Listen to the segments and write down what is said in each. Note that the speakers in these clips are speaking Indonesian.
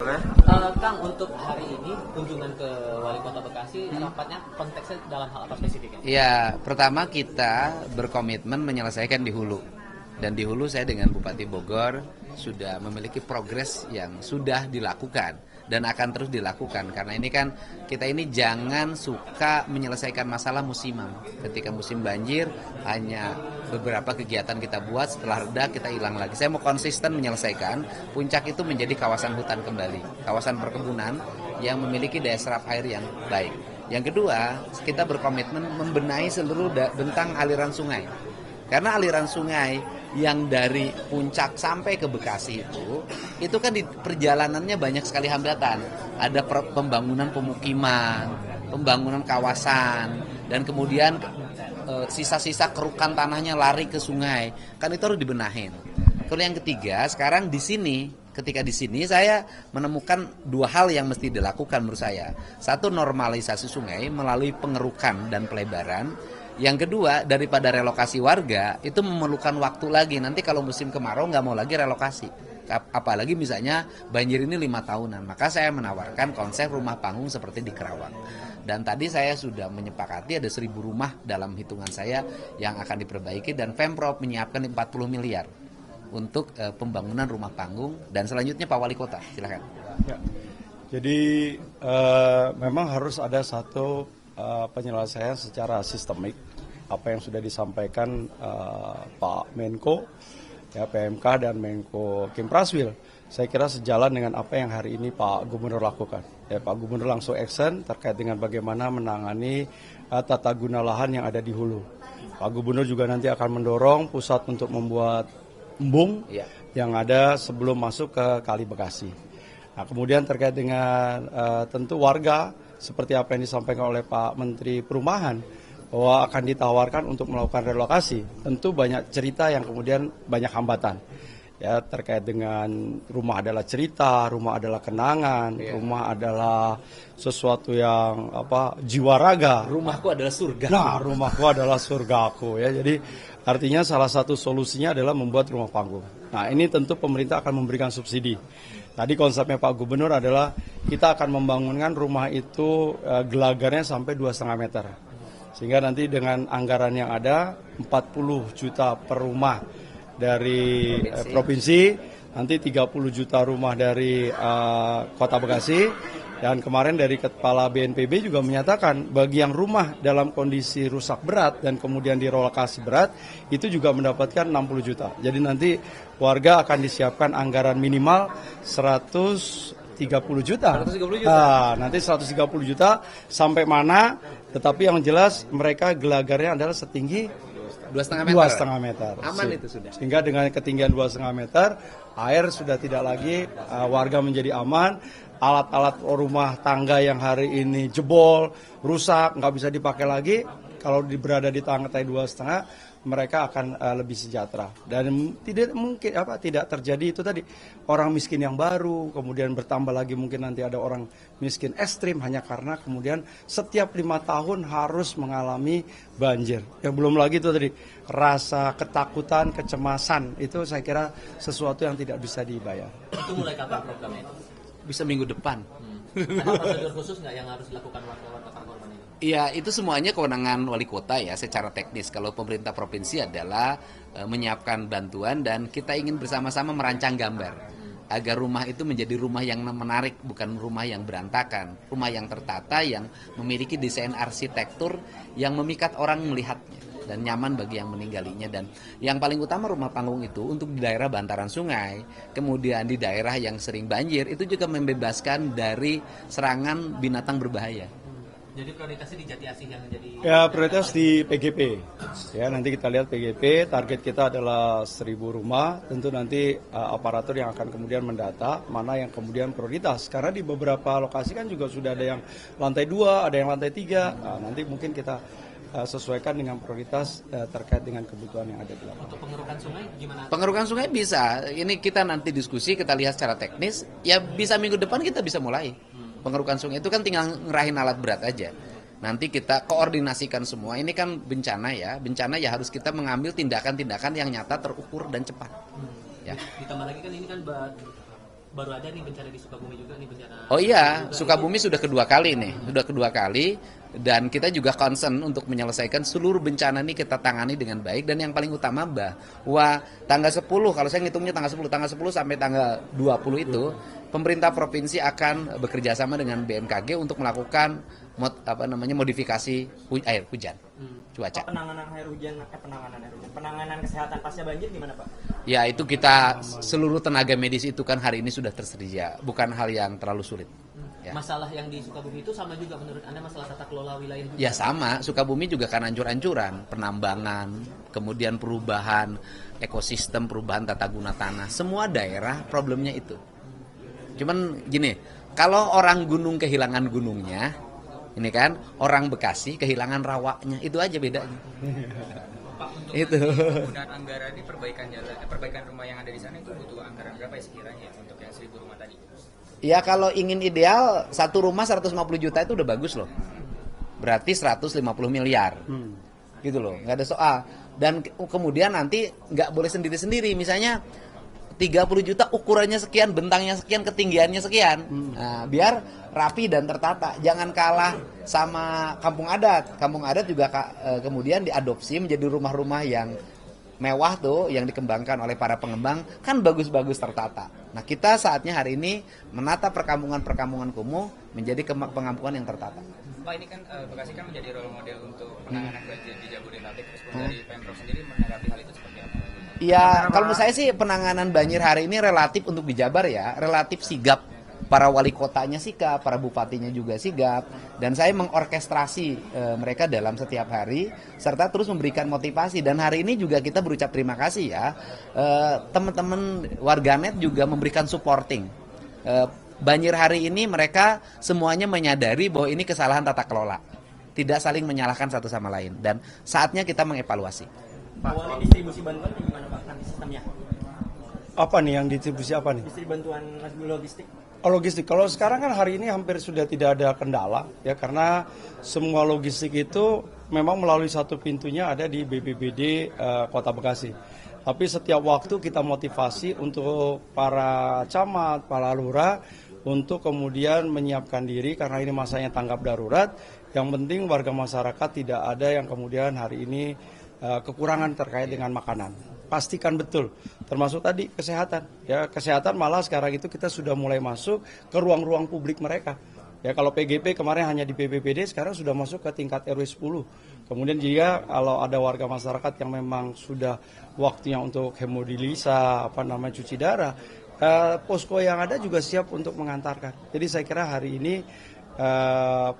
Kang, untuk hari ini kunjungan ke Wali Kota Bekasi, rapatnya konteksnya dalam hal apa spesifiknya? Ya, pertama kita berkomitmen menyelesaikan di hulu. Dan di hulu saya dengan Bupati Bogor sudah memiliki progres yang sudah dilakukan dan akan terus dilakukan. Karena ini kan kita ini jangan suka menyelesaikan masalah musiman. Ketika musim banjir hanya beberapa kegiatan kita buat, setelah reda kita hilang lagi. Saya mau konsisten menyelesaikan. Puncak itu menjadi kawasan hutan kembali, kawasan perkebunan yang memiliki daya serap air yang baik. Yang kedua, kita berkomitmen membenahi seluruh bentang aliran sungai. Karena aliran sungai yang dari puncak sampai ke Bekasi itu kan di perjalanannya banyak sekali hambatan. Ada pembangunan pemukiman, pembangunan kawasan, dan kemudian sisa-sisa kerukan tanahnya lari ke sungai. Kan itu harus dibenahin. Kalau yang ketiga, sekarang di sini, ketika di sini saya menemukan dua hal yang mesti dilakukan menurut saya. Satu, normalisasi sungai melalui pengerukan dan pelebaran. Yang kedua, daripada relokasi warga, itu memerlukan waktu lagi. Nanti kalau musim kemarau nggak mau lagi relokasi. Apalagi misalnya banjir ini 5 tahunan. Maka saya menawarkan konsep rumah panggung seperti di Kerawang. Dan tadi saya sudah menyepakati ada 1.000 rumah dalam hitungan saya yang akan diperbaiki. Dan Pemprov menyiapkan 40 miliar untuk pembangunan rumah panggung. Dan selanjutnya Pak Wali Kota, silakan. Ya. Jadi memang harus ada satu penyelesaian secara sistemik apa yang sudah disampaikan Pak Menko, ya, PMK dan Menko Kim Praswil. Saya kira sejalan dengan apa yang hari ini Pak Gubernur lakukan. Ya, Pak Gubernur langsung action terkait dengan bagaimana menangani tata guna lahan yang ada di hulu. Pak Gubernur juga nanti akan mendorong pusat untuk membuat embung yang ada sebelum masuk ke Kali Bekasi. Nah, kemudian terkait dengan tentu warga, seperti apa yang disampaikan oleh Pak Menteri Perumahan, bahwa akan ditawarkan untuk melakukan relokasi. Tentu banyak cerita yang kemudian banyak hambatan. Ya, terkait dengan rumah adalah cerita, rumah adalah kenangan, rumah adalah sesuatu yang jiwa raga. Rumahku adalah surga. Nah, rumahku adalah surgaku, ya. Jadi artinya salah satu solusinya adalah membuat rumah panggung. Nah, ini tentu pemerintah akan memberikan subsidi. Tadi konsepnya Pak Gubernur adalah kita akan membangunkan rumah itu gelagarnya sampai 2,5 meter. Sehingga nanti dengan anggaran yang ada 40 juta per rumah dari provinsi, nanti 30 juta rumah dari Kota Bekasi. Dan kemarin dari Kepala BNPB juga menyatakan bagi yang rumah dalam kondisi rusak berat dan kemudian direlokasi berat, itu juga mendapatkan 60 juta. Jadi nanti warga akan disiapkan anggaran minimal 130 juta. 130 juta. Nah, nanti 130 juta sampai mana, tetapi yang jelas mereka gelagarnya adalah setinggi 2,5 meter. Aman itu sudah. Sehingga dengan ketinggian 2,5 meter, air sudah tidak lagi, warga menjadi aman. Alat-alat rumah tangga yang hari ini jebol, rusak, nggak bisa dipakai lagi, kalau berada di lantai 2,5, mereka akan lebih sejahtera. Dan tidak mungkin tidak terjadi itu tadi orang miskin yang baru, kemudian bertambah lagi mungkin nanti ada orang miskin ekstrim hanya karena kemudian setiap 5 tahun harus mengalami banjir. Ya belum lagi itu tadi rasa ketakutan, kecemasan, itu saya kira sesuatu yang tidak bisa dibayar. Itu mulai kapan programnya? Bisa minggu depan. Ada prosedur khusus nggak yang harus dilakukan warga-warga korban ini? Iya, itu semuanya kewenangan wali kota ya secara teknis. Kalau pemerintah provinsi adalah menyiapkan bantuan dan kita ingin bersama-sama merancang gambar agar rumah itu menjadi rumah yang menarik, bukan rumah yang berantakan, rumah yang tertata, yang memiliki desain arsitektur yang memikat orang melihatnya dan nyaman bagi yang meninggalnya. Dan yang paling utama rumah panggung itu untuk di daerah bantaran sungai, kemudian di daerah yang sering banjir, itu juga membebaskan dari serangan binatang berbahaya. Jadi prioritasnya di Jati Asih yang jadi... Ya, prioritas di PGP. Ya, nanti kita lihat PGP, target kita adalah 1.000 rumah. Tentu nanti aparatur yang akan kemudian mendata mana yang kemudian prioritas. Karena di beberapa lokasi kan juga sudah ada yang lantai 2, ada yang lantai 3. Nah, nanti mungkin kita sesuaikan dengan prioritas terkait dengan kebutuhan yang ada di lapangan. Untuk pengerukan sungai gimana? Pengerukan sungai bisa. Ini kita nanti diskusi, kita lihat secara teknis. Ya bisa minggu depan kita bisa mulai. Pengerukan sungai itu kan tinggal ngerahin alat berat aja. Nanti kita koordinasikan semua. Ini kan bencana ya. Bencana ya harus kita mengambil tindakan-tindakan yang nyata, terukur dan cepat. Ya. Ditambah lagi kan ini kan baru ada nih bencana di Sukabumi juga nih bencana. Oh iya, juga. Sukabumi sudah kedua kali nih, sudah kedua kali, dan kita juga concern untuk menyelesaikan seluruh bencana ini kita tangani dengan baik, dan yang paling utama bahwa tanggal 10, kalau saya ngitungnya tanggal 10 sampai tanggal 20 itu, pemerintah provinsi akan bekerja sama dengan BMKG untuk melakukan modifikasi air hujan, cuaca. Penanganan kesehatan pasca banjir gimana Pak? Ya itu kita seluruh tenaga medis itu kan hari ini sudah tersedia, bukan hal yang terlalu sulit. Ya. Masalah yang di Sukabumi itu sama juga menurut Anda masalah tata kelola wilayah juga? Ya sama, Sukabumi juga kan ancur-ancuran, penambangan, kemudian perubahan ekosistem, perubahan tata guna tanah, semua daerah problemnya itu. Cuman gini, kalau orang gunung kehilangan gunungnya, ini kan orang Bekasi kehilangan rawaknya, itu aja bedanya. Pak, untuk Itu. penggunaan anggaran ini perbaikan rumah yang ada di sana itu butuh anggaran berapa ya sekiranya untuk yang 1.000 rumah tadi? Ya kalau ingin ideal, satu rumah 150 juta itu udah bagus loh. Berarti 150 miliar. Gitu loh, nggak ada soal. Dan kemudian nanti nggak boleh sendiri-sendiri. Misalnya 30 juta ukurannya sekian, bentangnya sekian, ketinggiannya sekian. Nah, biar rapi dan tertata. Jangan kalah sama kampung adat. Kampung adat juga kemudian diadopsi menjadi rumah-rumah yang mewah tuh, yang dikembangkan oleh para pengembang, kan bagus-bagus tertata. Nah, kita saatnya hari ini menata perkampungan-perkampungan kumuh menjadi pengampungan yang tertata. Pak, ini kan Bekasi kan menjadi role model untuk penanganan banjir di Jabodetabek. Respon dari Pemprov sendiri menanggapi hal itu seperti apa? Ya, kalau menurut saya sih penanganan banjir hari ini relatif untuk di Jabar ya, relatif sigap. Para wali kotanya sigap, para bupatinya juga sigap, dan saya mengorkestrasi mereka dalam setiap hari, serta terus memberikan motivasi. Dan hari ini juga kita berucap terima kasih ya, teman-teman warganet juga memberikan supporting. Banjir hari ini mereka semuanya menyadari bahwa ini kesalahan tata kelola, tidak saling menyalahkan satu sama lain, dan saatnya kita mengevaluasi. Awalnya distribusi bantuan gimana Pak nanti sistemnya? Apa nih yang distribusi apa nih? Distribusi bantuan logistik. Oh, logistik. Kalau sekarang kan hari ini hampir sudah tidak ada kendala ya, karena semua logistik itu memang melalui satu pintunya ada di BPBD Kota Bekasi. Tapi setiap waktu kita motivasi untuk para camat, para lurah untuk kemudian menyiapkan diri karena ini masanya tanggap darurat. Yang penting warga masyarakat tidak ada yang kemudian hari ini kekurangan terkait dengan makanan. Pastikan betul, termasuk tadi kesehatan. Ya, kesehatan malah sekarang itu kita sudah mulai masuk ke ruang-ruang publik mereka. Ya, kalau PGP kemarin hanya di BPBD, sekarang sudah masuk ke tingkat RW 10. Kemudian jika kalau ada warga masyarakat yang memang sudah waktunya untuk hemodilisa, cuci darah, posko yang ada juga siap untuk mengantarkan. Jadi saya kira hari ini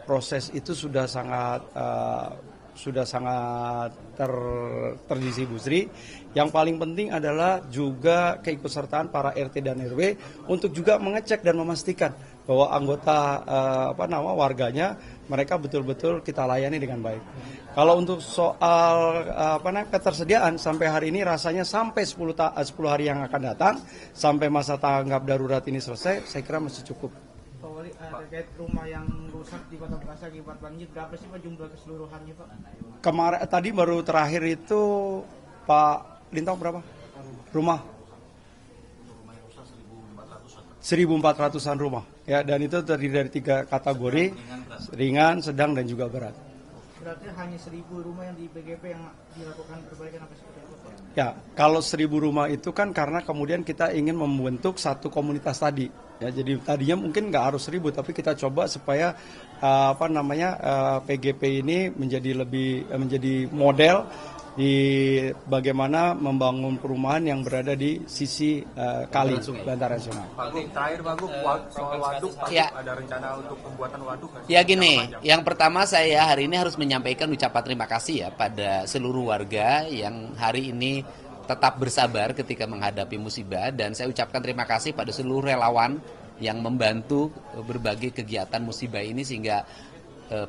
proses itu sudah sangat terdistribusi. Yang paling penting adalah juga keikutsertaan para RT dan RW untuk juga mengecek dan memastikan bahwa anggota warganya mereka betul-betul kita layani dengan baik. Kalau untuk soal ketersediaan sampai hari ini rasanya sampai 10 hari yang akan datang sampai masa tanggap darurat ini selesai, saya kira masih cukup. Pak Wali, terkait rumah yang rusak di Kota Bekasi akibat banjir, berapa sih Pak jumlah keseluruhannya Pak? Kemarin tadi baru terakhir itu Pak Lintong berapa? Rumah 1.400-an rumah. Ya, dan itu terdiri dari 3 kategori, ringan, sedang, dan juga berat. Berarti hanya 1.000 rumah yang di PGP yang dilakukan perbaikan apa seperti apa Pak? Ya, kalau 1.000 rumah itu kan karena kemudian kita ingin membentuk satu komunitas tadi. Ya, jadi tadinya mungkin nggak harus 1.000, tapi kita coba supaya PGP ini menjadi model di bagaimana membangun perumahan yang berada di sisi kali bantaran sungai. Pak Gu, terakhir Pak Gu, soal waduk, Ya. ada rencana untuk pembuatan waduk nggak sih? Ya gini, yang pertama saya hari ini harus menyampaikan ucapan terima kasih ya pada seluruh warga yang hari ini tetap bersabar ketika menghadapi musibah, dan saya ucapkan terima kasih pada seluruh relawan yang membantu berbagai kegiatan musibah ini sehingga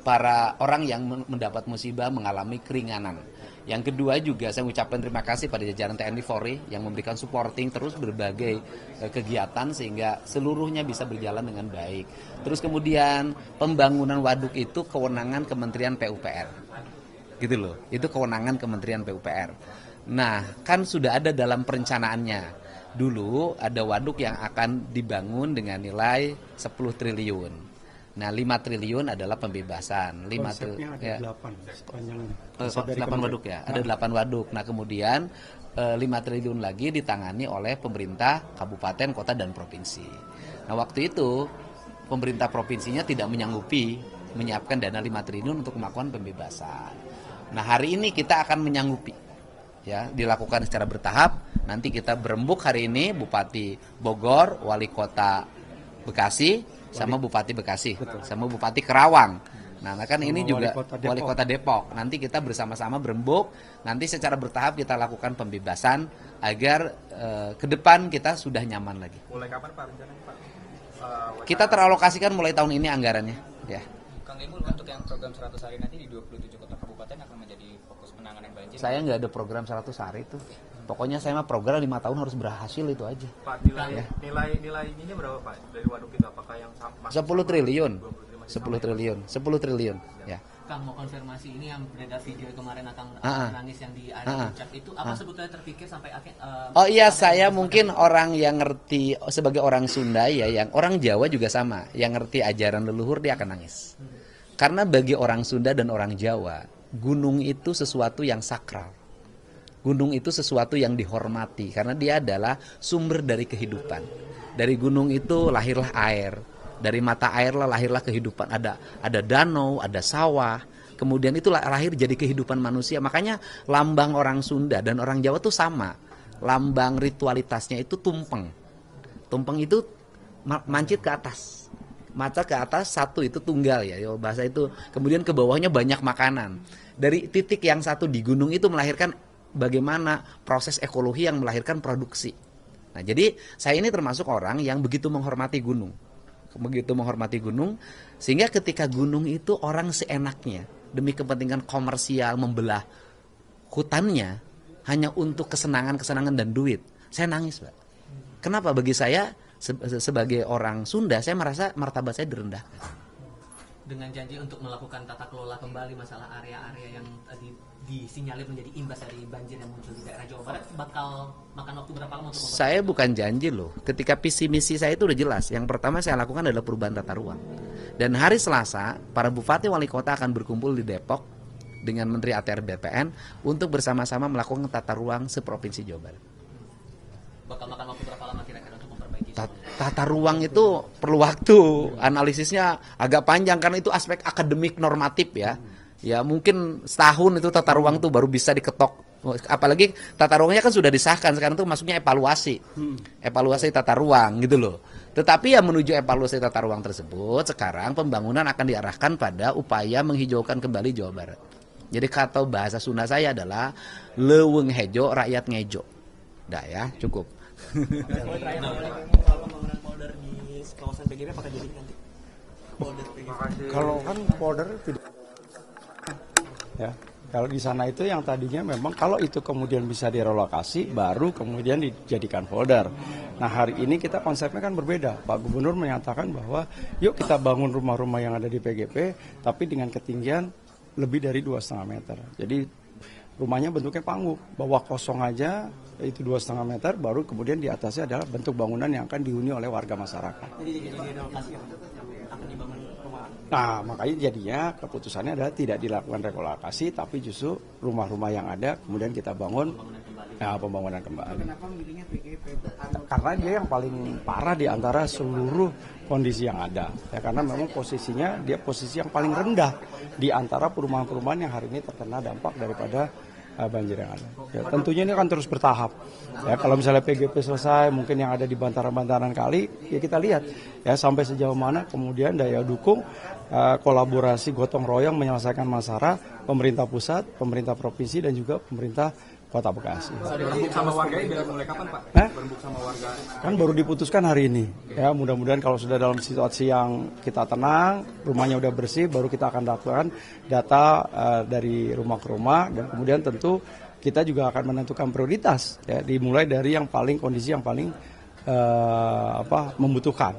para orang yang mendapat musibah mengalami keringanan. Yang kedua juga saya ucapkan terima kasih pada jajaran TNI Polri yang memberikan supporting terus berbagai kegiatan sehingga seluruhnya bisa berjalan dengan baik. Terus kemudian pembangunan waduk itu kewenangan Kementerian PUPR. Gitu loh. Itu kewenangan Kementerian PUPR. Nah, kan sudah ada dalam perencanaannya. Dulu ada waduk yang akan dibangun dengan nilai 10 triliun. Nah, 5 triliun adalah pembebasan. 5 Konsepnya ada 8 sepanjangnya. 8 waduk ya, ada 8 waduk. Nah, kemudian 5 triliun lagi ditangani oleh pemerintah kabupaten, kota, dan provinsi. Nah, waktu itu pemerintah provinsinya tidak menyanggupi menyiapkan dana 5 triliun untuk melakukan pembebasan. Nah, hari ini kita akan menyanggupi, ya, dilakukan secara bertahap. Nanti kita berembuk hari ini Bupati Bogor, Wali Kota Bekasi, sama Bupati Bekasi, sama Bupati Kerawang. Nah, kan ini juga Wali Kota Depok. Nanti kita bersama-sama berembuk, nanti secara bertahap kita lakukan pembebasan agar ke depan kita sudah nyaman lagi. Mulai kapan Pak rencananya Pak? Kita teralokasikan mulai tahun ini anggarannya, ya. Kang Emul, untuk yang program 100 hari nanti di 27 kota kabupaten akan menjadi fokus penanganan banjir. Saya nggak ada program 100 hari itu. Pokoknya saya mah program 5 tahun harus berhasil itu aja. Pak, nilai ininya berapa Pak dari waduk itu? Apakah yang sama? 10 triliun. 10 triliun. 10 triliun, ya. Kang, mau konfirmasi, ini yang beredar video kemarin Akang Ah. nangis yang di area puncak itu apa sebetulnya terpikir sampai akhirnya Oh iya, saya mungkin orang yang ngerti sebagai orang Sunda ya, yang orang Jawa juga sama, yang ngerti ajaran leluhur dia akan nangis. Karena bagi orang Sunda dan orang Jawa, gunung itu sesuatu yang sakral. Gunung itu sesuatu yang dihormati karena dia adalah sumber dari kehidupan. Dari gunung itu lahirlah air. Dari mata air lahirlah kehidupan. Ada danau, ada sawah. Kemudian itu lahir jadi kehidupan manusia. Makanya lambang orang Sunda dan orang Jawa tuh sama. Lambang ritualitasnya itu tumpeng. Tumpeng itu mancit ke atas. Mata ke atas, satu itu tunggal ya. Bahasa itu. Kemudian ke bawahnya banyak makanan. Dari titik yang satu di gunung itu melahirkan bagaimana proses ekologi yang melahirkan produksi. Nah, jadi saya ini termasuk orang yang begitu menghormati gunung. Begitu menghormati gunung, sehingga ketika gunung itu orang seenaknya demi kepentingan komersial membelah hutannya hanya untuk kesenangan-kesenangan dan duit. Saya nangis, Pak. Kenapa? Bagi saya sebagai orang Sunda, saya merasa martabat saya direndahkan. dengan janji untuk melakukan tata kelola kembali masalah area-area yang tadi disinyalir menjadi imbas dari banjir yang muncul di daerah Jawa Barat, bakal makan waktu berapa lama untuk memperbaiki? Saya bukan janji loh. Ketika visi misi saya itu udah jelas. Yang pertama saya lakukan adalah perubahan tata ruang. Dan hari Selasa, para bupati wali kota akan berkumpul di Depok dengan Menteri ATR BPN untuk bersama-sama melakukan tata ruang seprovinsi Jawa Barat. Bakal makan waktu berapa lama kira-kira untuk memperbaiki? Tata ruang itu perlu waktu, analisisnya agak panjang karena itu aspek akademik normatif ya. Ya mungkin setahun itu tata ruang tuh baru bisa diketok. Apalagi tata ruangnya kan sudah disahkan, sekarang tuh masuknya evaluasi. Evaluasi tata ruang gitu loh. Tetapi ya menuju evaluasi tata ruang tersebut, sekarang pembangunan akan diarahkan pada upaya menghijaukan kembali Jawa Barat. Jadi kata bahasa Sunda saya adalah leuweung hejo rakyat ngejo. Dah ya, cukup. Kalau pembangunan polder di kawasan PGP apakah jadi nanti? Polder PGP. Kalau kan polder tidak ya. Kalau di sana itu yang tadinya memang kalau itu kemudian bisa direlokasi baru kemudian dijadikan folder. Nah hari ini kita konsepnya kan berbeda. Pak Gubernur menyatakan bahwa yuk kita bangun rumah-rumah yang ada di PGP tapi dengan ketinggian lebih dari 2,5 meter. Jadi rumahnya bentuknya panggung, bawah kosong aja itu 2,5 meter, baru kemudian di atasnya adalah bentuk bangunan yang akan dihuni oleh warga masyarakat. Jadi direlokasi akan dibangun rumah. Nah, makanya jadinya keputusannya adalah tidak dilakukan relokasi, tapi justru rumah-rumah yang ada kemudian kita bangun pembangunan kembali. Kenapa memilihnya PGP? Karena dia yang paling parah di antara seluruh kondisi yang ada. Ya, karena memang posisinya dia posisi yang paling rendah di antara perumahan-perumahan yang hari ini terkena dampak daripada banjir yang ada. Ya, tentunya ini akan terus bertahap. Ya, kalau misalnya PGP selesai, mungkin yang ada di bantaran-bantaran kali, ya kita lihat ya sampai sejauh mana kemudian daya dukung kolaborasi gotong royong menyelesaikan masalah pemerintah pusat, pemerintah provinsi dan juga pemerintah Kota Bekasi. Berembuk sama warga ini mulai kapan Pak? Berembuk sama warga. Kan baru diputuskan hari ini. Ya, mudah-mudahan kalau sudah dalam situasi yang kita tenang, rumahnya udah bersih, baru kita akan lakukan data dari rumah ke rumah dan kemudian tentu kita juga akan menentukan prioritas. Ya, dimulai dari yang paling kondisi yang paling membutuhkan.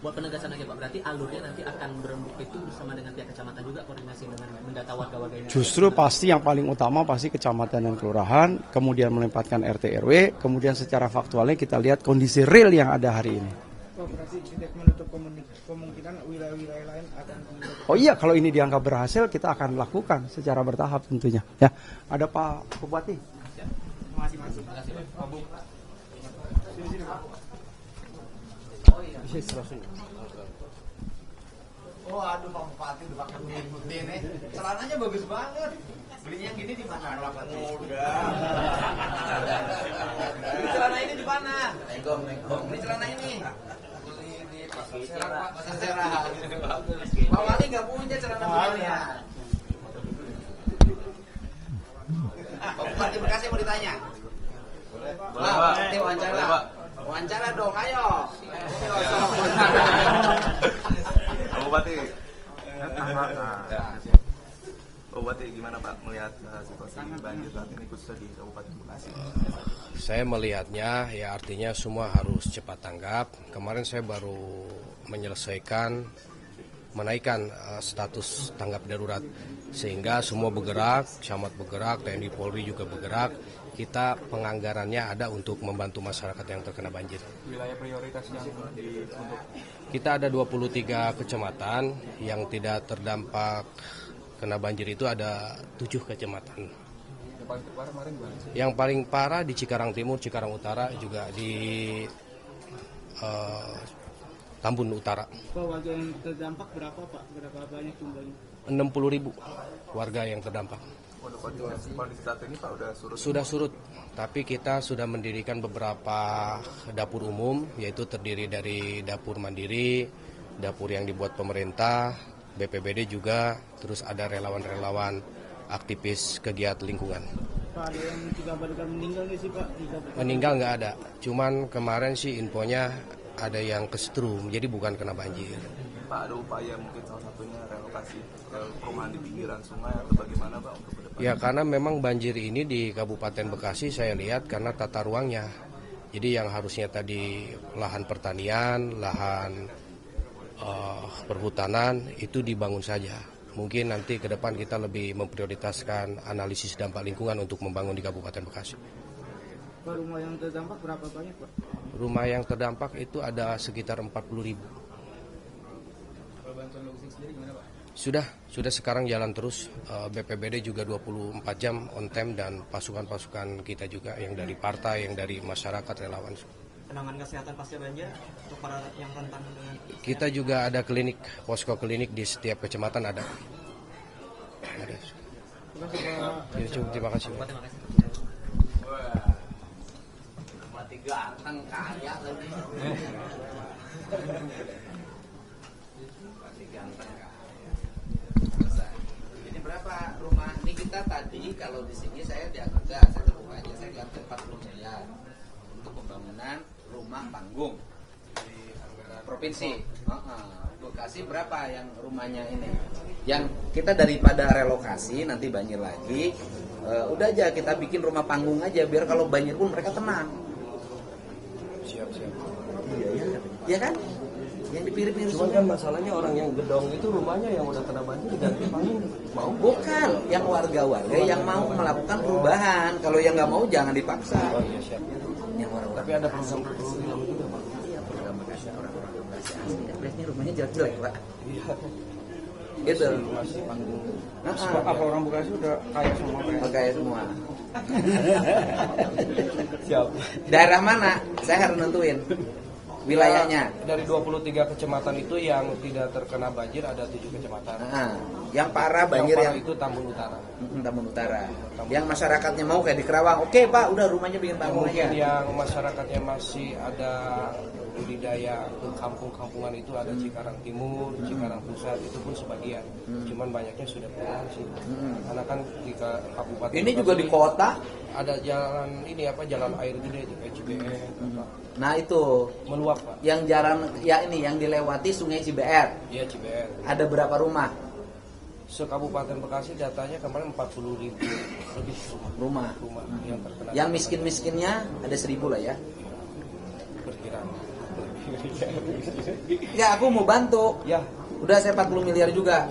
Buat penegasan lagi Pak, berarti alurnya nanti akan berembuk itu bersama dengan pihak kecamatan juga, koordinasi dengan mendata warga-warga ini. Justru pasti yang paling utama pasti kecamatan dan kelurahan, kemudian menempatkan RT RW, kemudian secara faktualnya kita lihat kondisi real yang ada hari ini. Pak, berarti tidak menutup kemungkinan wilayah-wilayah lain akan Oh iya, kalau ini dianggap berhasil kita akan lakukan secara bertahap tentunya. Ya, ada Pak Bupati. masing-masing. Oh aduh Pak Bupati udah pakai putih nih. Celananya bagus banget. Belinya yang gini di mana Pak Bupati? Beli celana ini di mana? Beli celana ini. Beli di Pasar Serah. Pak Wali nggak punya celana beginian. Pak Bupati Bekasi mau ditanya? Boleh Pak. Nanti wawancara. Wawancara dong, ayo. Pak Bupati, Pak Bupati gimana Pak melihat situasi banjir saat ini khususnya di Kabupaten Bekasi? Saya melihatnya ya artinya semua harus cepat tanggap. Kemarin saya baru menyelesaikan menaikkan status tanggap darurat sehingga semua bergerak, camat bergerak, TNI Polri juga bergerak. Kita penganggarannya ada untuk membantu masyarakat yang terkena banjir. Wilayah prioritas yang untuk Kita ada 23 kecamatan yang tidak terdampak kena banjir itu ada 7 kecamatan. Yang paling parah di Cikarang Timur, Cikarang Utara, juga di Tambun Utara. Pak, warga yang terdampak berapa Pak? Berapa banyak jumlahnya? 60.000 warga yang terdampak. kondisi saat ini Pak udah surut? Sudah surut, tapi kita sudah mendirikan beberapa dapur umum, yaitu terdiri dari dapur mandiri, dapur yang dibuat pemerintah, BPBD juga, terus ada relawan-relawan aktivis kegiatan lingkungan. Pak, ada yang dikabarkan meninggal nggak sih Pak? Meninggal nggak ada, cuman kemarin sih infonya ada yang kesetrum, jadi bukan kena banjir. Pak, ada upaya mungkin salah satunya relokasi ke perumahan di pinggiran sungai atau bagaimana Pak untuk ke depan? Ya karena memang banjir ini di Kabupaten Bekasi saya lihat karena tata ruangnya. Jadi yang harusnya tadi lahan pertanian, lahan perhutanan itu dibangun saja. Mungkin nanti ke depan kita lebih memprioritaskan analisis dampak lingkungan untuk membangun di Kabupaten Bekasi. Pak, rumah yang terdampak berapa banyak Pak? Rumah yang terdampak itu ada sekitar 40.000. Sudah sekarang jalan terus. BPBD juga 24 jam on time dan pasukan-pasukan kita juga yang dari partai, yang dari masyarakat relawan. Penanganan kesehatan pasca banjir untuk para yang rentan dengan Kita juga ada klinik, posko klinik di setiap kecamatan ada. Ya, terima kasih. Pak. Mati ganteng kaya lagi. Mati ganteng kaya. Ini berapa rumah? Ini kita tadi kalau di sini saya diagnosa, saya terbuka aja, saya lihat 40 miliar untuk pembangunan rumah panggung di provinsi. Bekasi berapa yang rumahnya ini? Yang kita daripada relokasi nanti banjir lagi, udah aja kita bikin rumah panggung aja biar kalau banjir pun mereka tenang. Siap. Iya kan? Yang dipirip-pirip Cuman kan masalahnya orang yang gedong itu rumahnya yang udah kena banjir diganti panggung. mau bukan yang warga-warga yang mau melakukan perubahan. Kalau yang nggak mau jangan dipaksa. Oh iya siap. Yang warga. Tapi ada program juga Pak. Iya, program Bekasi orang-orang Bekasi asli. Biasanya rumahnya jelek-jelek Pak. Iya. Gitu. Masih panggung. Apa orang Bekasi udah kaya semua? Kaya semua. Siap. Daerah mana? Saya harus nentuin wilayahnya. Dari 23 kecamatan itu yang tidak terkena banjir ada 7 kecamatan. Yang parah banjir yang itu Tambun Utara. Tambun Utara. Yang masyarakatnya mau kayak di Kerawang, oke Pak, udah rumahnya bikin panggung Mungkin aja. yang masyarakatnya masih ada budidaya ke kampung-kampungan itu ada Cikarang Timur, Cikarang Pusat itu pun sebagian. Cuman banyaknya sudah pulang sih. Karena kan di Kabupaten Ini Bekasi juga di kota. ada jalan ini jalan air gede di CBR. Nah itu Meluap Pak. yang jalan ya ini yang dilewati Sungai Cibeer. Iya CBR. Ada berapa rumah? Se-Kabupaten Bekasi datanya kemarin 40.000 lebih Rumah. yang terkena. Yang miskin-miskinnya ada 1.000 lah ya. Perkiraan. Ya, aku mau bantu. Ya. Udah saya 40 miliar juga.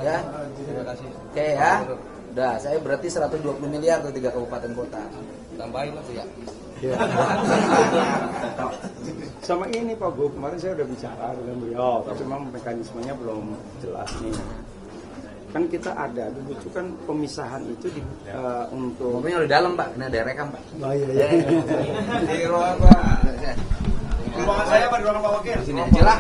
Ya. Terima kasih. Oke ya. Udah, saya berarti 120 miliar ke 3 kabupaten kota. Tambahin lah tuh ya. Ya. Sama ini Pak Bu, kemarin saya udah bicara dengan beliau, tapi memang mekanismenya belum jelas nih. Kan kita ada dibutuhkan pemisahan itu untuk. Mobilnya udah dalam Pak, ini ada rekam Pak. Oh iya. Di ruangan Pak. Ruangan saya apa di ruangan Pak Wakil? Di sini aja lah.